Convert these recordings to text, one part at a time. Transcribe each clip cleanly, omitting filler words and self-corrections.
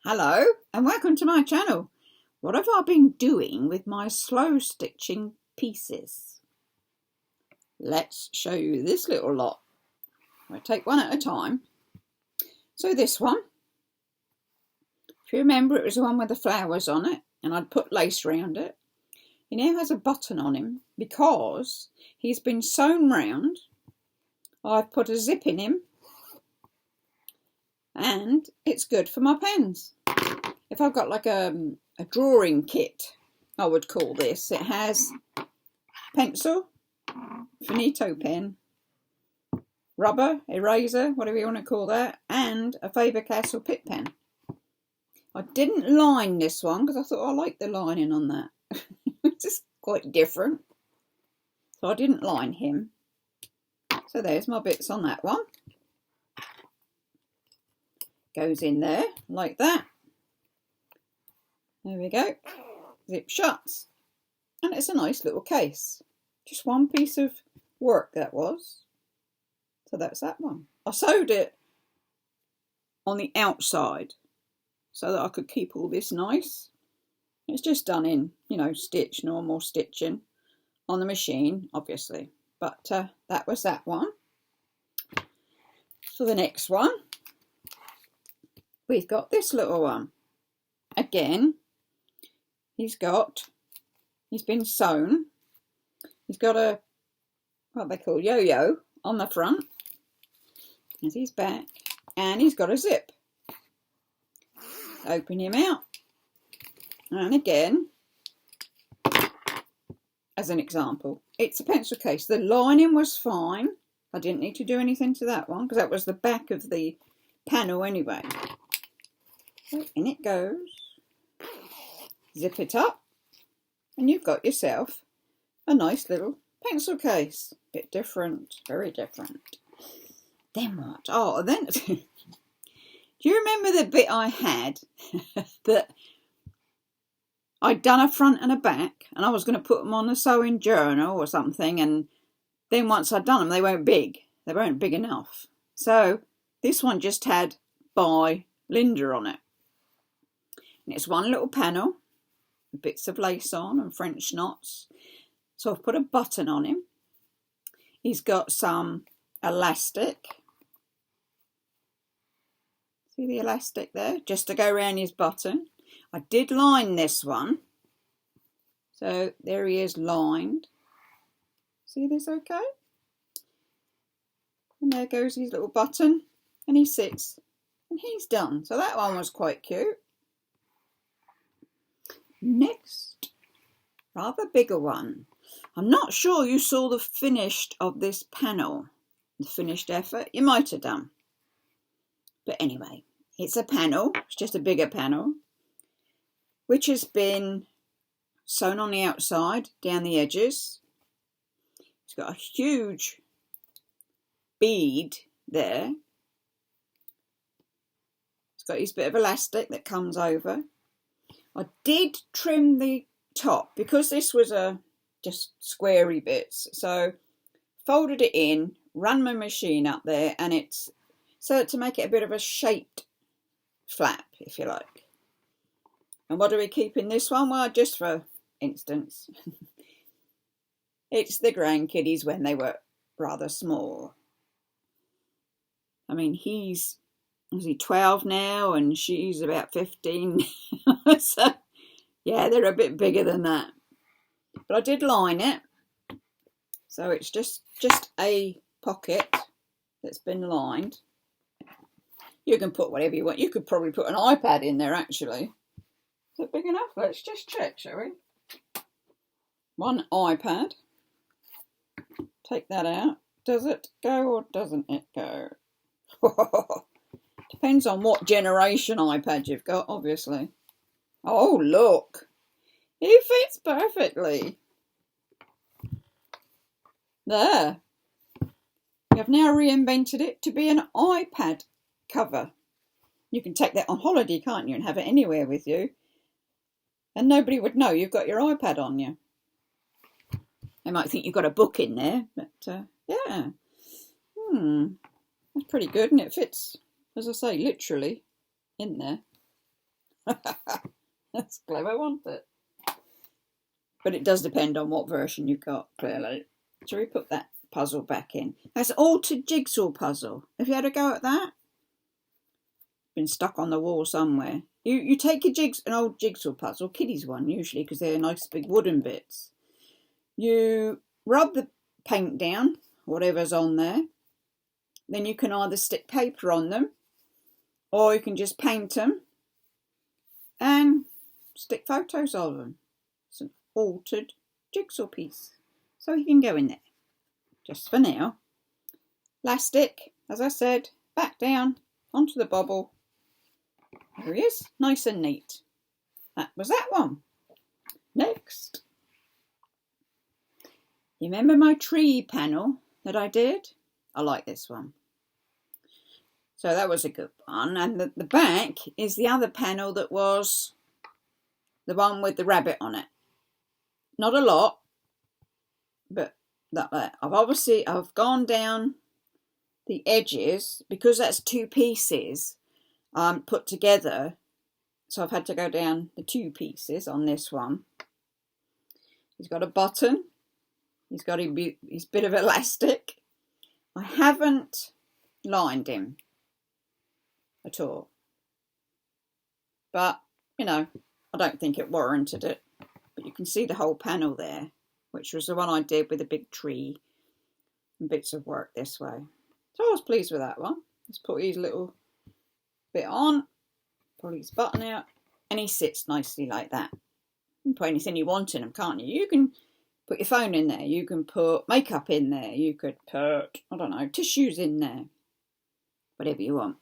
Hello and welcome to my channel. What have I been doing with my slow stitching pieces? Let's show you this little lot. I'll take one at a time. So this one, if you remember, it was the one with the flowers on it and I'd put lace around it. He now has a button on him because he's been sewn round. I've put a zip in him and it's good for my pens. If I've got like a drawing kit, I would call this. It has pencil, finito pen, rubber, eraser, whatever you want to call that, and a Faber-Castell Pitt pen. I didn't line this one because I thought I liked the lining on that. It's just quite different. So I didn't line him. So there's my bits on that one. Goes in there like that. There we go. Zip shuts. And it's a nice little case. Just one piece of work that was. So that's that one. I sewed it on the outside so that I could keep all this nice. It's just done in, stitch, normal stitching on the machine, obviously. But that was that one. For the next one, we've got this little one. Again, he's been sewn. He's got a, what they call yo-yo on the front. There's his back. And he's got a zip. Open him out. And again, as an example, it's a pencil case. The lining was fine. I didn't need to do anything to that one because that was the back of the panel anyway. So in it goes. Zip it up. And you've got yourself a nice little pencil case. Bit different, very different. Then what? Oh, then do you remember the bit I had that I'd done a front and a back and I was going to put them on a sewing journal or something, and then once I'd done them they weren't big. They weren't big enough. So this one just had by Linda on it. And it's one little panel, bits of lace on and French knots. So I've put a button on him. He's got some elastic. See the elastic there? Just to go around his button. I did line this one. So there he is lined. See this okay? And there goes his little button. And he sits. And he's done. So that one was quite cute. Next, rather bigger one. I'm not sure you saw the finished of this panel. The finished effort. You might have done. But anyway, it's a panel. It's just a bigger panel, which has been sewn on the outside, down the edges. It's got a huge bead there. It's got this bit of elastic that comes over. I did trim the top because this was just squarey bits. So folded it in, ran my machine up there, and it's so to make it a bit of a shaped flap, if you like. And what do we keep in this one? Well, just for instance, it's the grandkiddies when they were rather small. I mean, is he 12 now and she's about 15. So, yeah, they're a bit bigger than that. But I did line it. So it's just a pocket that's been lined. You can put whatever you want. You could probably put an iPad in there, actually. Is it big enough? Let's just check, shall we? One iPad. Take that out. Does it go or doesn't it go? Depends on what generation iPad you've got, obviously. Oh, look. It fits perfectly. There. You've now reinvented it to be an iPad cover. You can take that on holiday, can't you, and have it anywhere with you. And nobody would know you've got your iPad on you. They might think you've got a book in there, but yeah. That's pretty good, and it fits, as I say, literally in there. That's clever, wasn't it? But it does depend on what version you've got, clearly. Shall we put that puzzle back in? That's altered jigsaw puzzle. Have you had a go at that? Been stuck on the wall somewhere. You take an old jigsaw puzzle, kiddies one usually, because they're nice big wooden bits. You rub the paint down, whatever's on there. Then you can either stick paper on them, or you can just paint them and stick photos of them. It's an altered jigsaw piece. So he can go in there. Just for now. Elastic, as I said, back down onto the bobble. There he is, nice and neat. That was that one. Next. You remember my tree panel that I did? I like this one. So that was a good one. And the back is the other panel that was the one with the rabbit on it. Not a lot, but that there. I've gone down the edges because that's two pieces put together. So I've had to go down the two pieces on this one. He's got a button. He's got his bit of elastic. I haven't lined him at all. But, you know, I don't think it warranted it. But you can see the whole panel there, which was the one I did with a big tree and bits of work this way. So I was pleased with that one. Let's put his little bit on, pull his button out, and he sits nicely like that. You can put anything you want in him, can't you? You can put your phone in there, you can put makeup in there, you could put, I don't know, tissues in there. Whatever you want.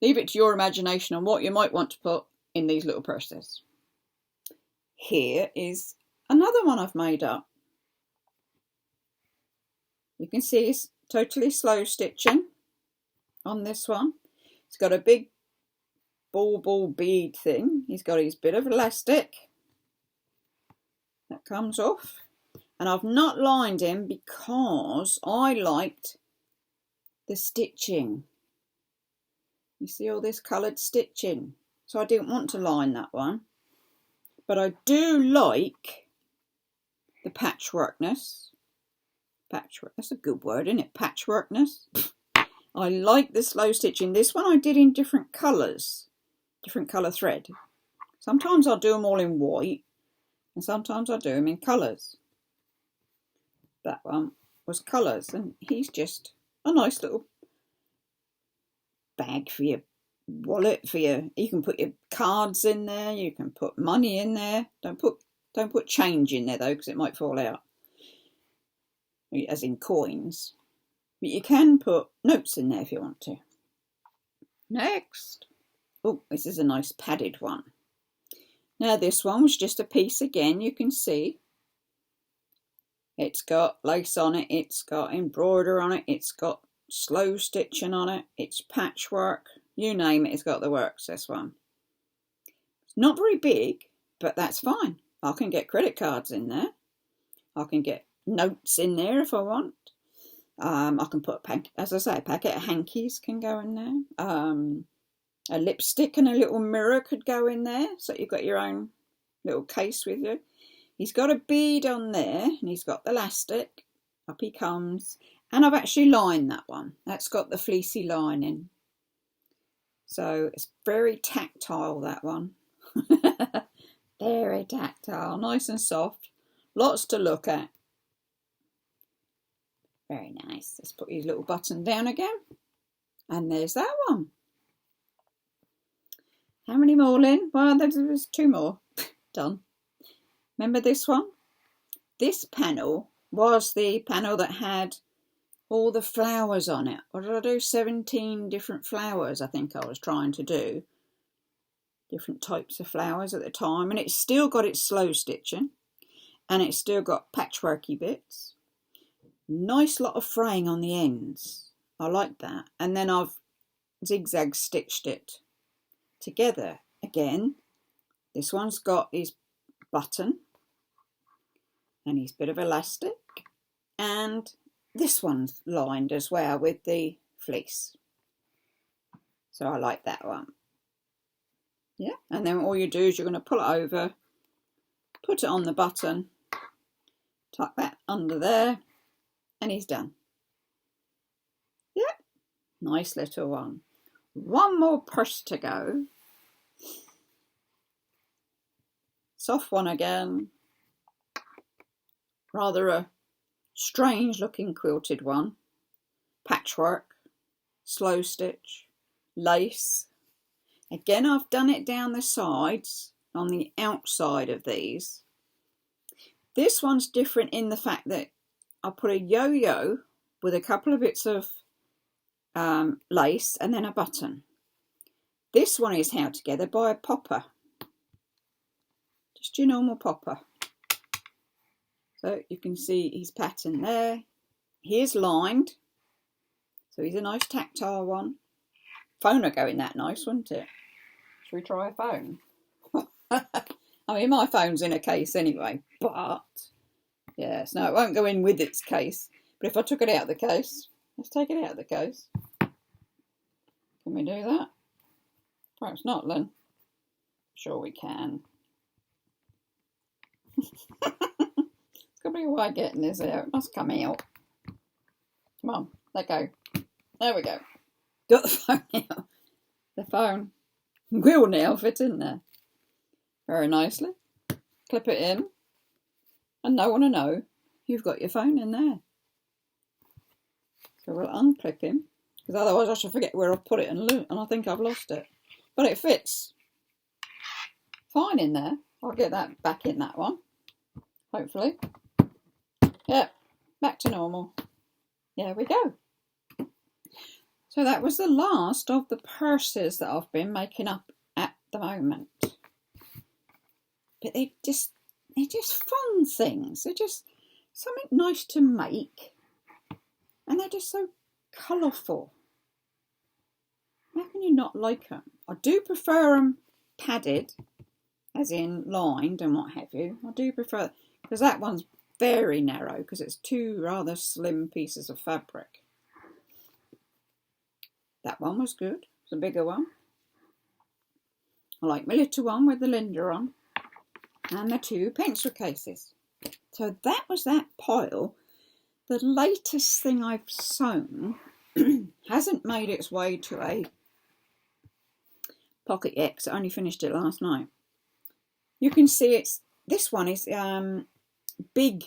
Leave it to your imagination on what you might want to put in these little purses. Here is another one I've made up. You can see it's totally slow stitching on this one. It's got a big ball bead thing. He's got his bit of elastic that comes off. And I've not lined him because I liked the stitching. You see all this coloured stitching. So I didn't want to line that one. But I do like the patchworkness. Patchwork, that's a good word, isn't it? Patchworkness. I like the slow stitching. This one I did in different colours. Different colour thread. Sometimes I'll do them all in white. And sometimes I do them in colours. That one was colours. And he's just a nice little bag for your wallet, you can put your cards in there, you can put money in there. Don't put change in there though, because it might fall out, as in coins. But you can put notes in there if you want to. Next. Oh, this is a nice padded one. Now this one was just a piece again, you can see. It's got lace on it, it's got embroidery on it, it's got slow stitching on it, it's patchwork, you name it, it's got the works, this one. It's not very big, but that's fine. I can get credit cards in there. I can get notes in there if I want. I can put, as I say, a packet of hankies can go in there. A lipstick and a little mirror could go in there, so you've got your own little case with you. He's got a bead on there, and he's got the elastic. Up he comes. And I've actually lined that one. That's got the fleecy lining. So it's very tactile, that one. Very tactile, nice and soft. Lots to look at. Very nice. Let's put his little button down again. And there's that one. How many more, Lynn? Well, there's two more. Done. Remember this one? This panel was the panel that had all the flowers on it. What did I do? 17 different flowers, I think I was trying to do. Different types of flowers at the time. And it's still got its slow stitching. And it's still got patchworky bits. Nice lot of fraying on the ends. I like that. And then I've zigzag stitched it together again. This one's got his button and his bit of elastic, and this one's lined as well with the fleece. So I like that one. Yeah, and then all you do is you're going to pull it over, put it on the button, tuck that under there, and he's done. Yeah, nice little one. One more purse to go. Soft one again. Rather a strange looking quilted one. Patchwork, slow stitch, lace. Again, I've done it down the sides, on the outside of these. This one's different in the fact that I put a yo-yo with a couple of bits of lace and then a button. This one is held together by a popper. Just your normal popper. So you can see his pattern there. He is lined. So he's a nice tactile one. Phone would go in that nice, wouldn't it? Should we try a phone? I mean, my phone's in a case anyway, but yes, no, it won't go in with its case. But if I took it out of the case, let's take it out of the case. Can we do that? Perhaps not, then. Sure we can. It's got to be a way of getting this out. It must come out. Come on, let go. There we go. Got the phone out. The phone will now fit in there. Very nicely. Clip it in. And no one will know you've got your phone in there. So we'll unclip him. Because otherwise I shall forget where I've put it and I think I've lost it. But it fits fine in there. I'll get that back in that one. Hopefully. Yep, back to normal. There we go. So that was the last of the purses that I've been making up at the moment. But they're just fun things. They're just something nice to make. And they're just so colourful. How can you not like them? I do prefer them padded, as in lined and what have you. I do prefer, because that one's very narrow, because it's two rather slim pieces of fabric. That one was good. It's a bigger one. I like my little one with the Linda on. And the two pencil cases. So that was that pile. The latest thing I've sewn hasn't made its way to a pocket yet, because I only finished it last night. You can see this one is big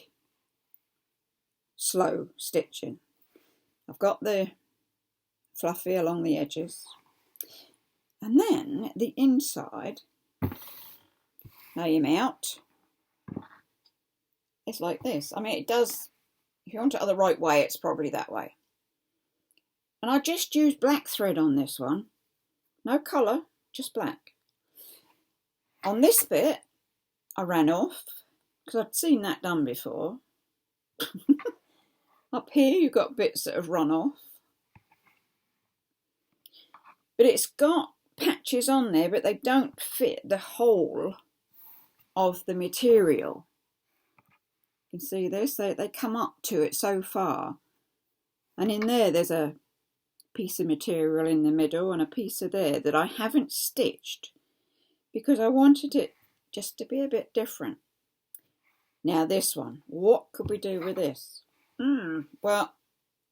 slow stitching. I've got the fluffy along the edges, and then the inside, lay him out, it's like this. I mean, it does, if you want it the right way, it's probably that way. And I just used black thread on this one, no colour, just black. On this bit I ran off because I'd seen that done before. Up here you've got bits that have run off. But it's got patches on there, but they don't fit the whole of the material. You can see this, they come up to it so far. And in there's a piece of material in the middle and a piece of there that I haven't stitched because I wanted it just to be a bit different. Now this one, what could we do with this? Well,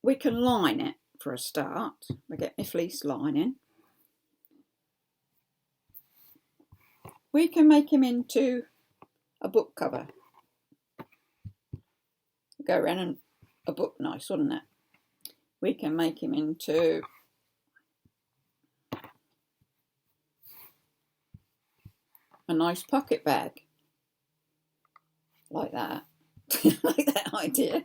we can line it for a start. I get my fleece lining. We can make him into a book cover. Go around a book nice, wouldn't it? We can make him into a nice pocket bag. Like that. Like that idea.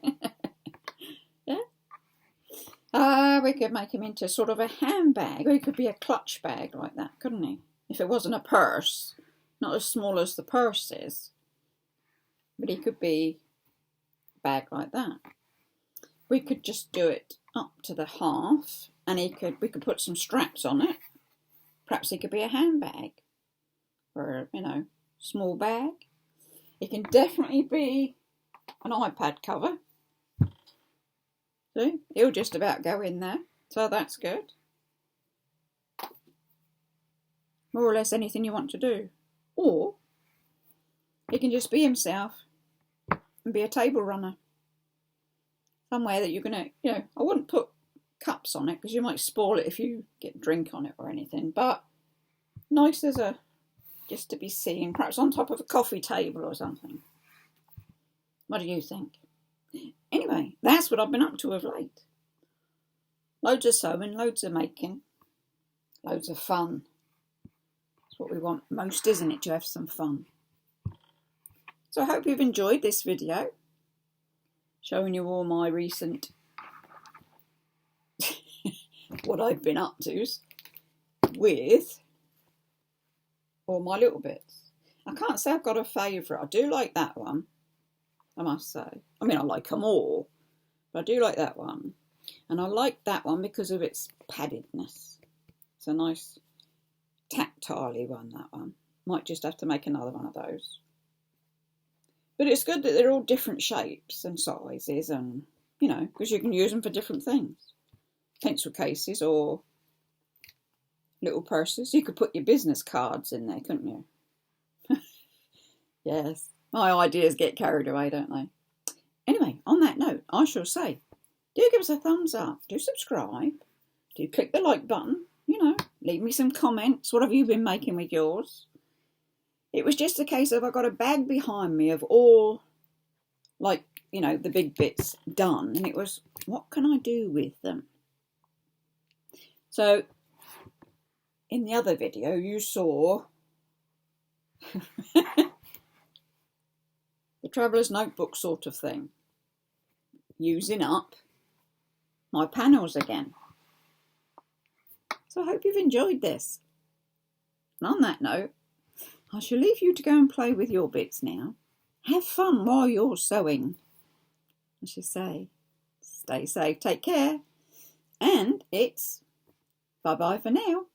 Yeah. We could make him into sort of a handbag. Or he could be a clutch bag like that, couldn't he? If it wasn't a purse. Not as small as the purse is. But he could be a bag like that. We could just do it up to the half. And we could put some straps on it. Perhaps he could be a handbag. Or, small bag. It can definitely be an iPad cover. See, he'll just about go in there. So that's good. more or less anything you want to do. Or he can just be himself and be a table runner. Somewhere that you're going to, I wouldn't put cups on it because you might spoil it if you get drink on it or anything. But nice as just to be seen, perhaps on top of a coffee table or something. What do you think? Anyway, that's what I've been up to of late. Loads of sewing, loads of making, loads of fun. That's what we want most, isn't it? To have some fun. So I hope you've enjoyed this video, showing you all my recent, what I've been up to with all my little bits. I can't say I've got a favourite. I do like that one, I must say. I mean, I like them all, but I do like that one. And I like that one because of its paddedness. It's a nice tactile one, that one. Might just have to make another one of those. But it's good that they're all different shapes and sizes and, because you can use them for different things. Pencil cases or little purses. You could put your business cards in there, couldn't you? Yes, my ideas get carried away, don't they? Anyway, on that note, I shall say, do give us a thumbs up, do subscribe, do click the like button, leave me some comments. What have you been making with yours? It was just a case of I got a bag behind me of all, the big bits done. And it was, what can I do with them? So, in the other video, you saw the traveller's notebook sort of thing. Using up my panels again. So I hope you've enjoyed this. And on that note, I shall leave you to go and play with your bits now. Have fun while you're sewing. I should say, stay safe, take care. And it's bye-bye for now.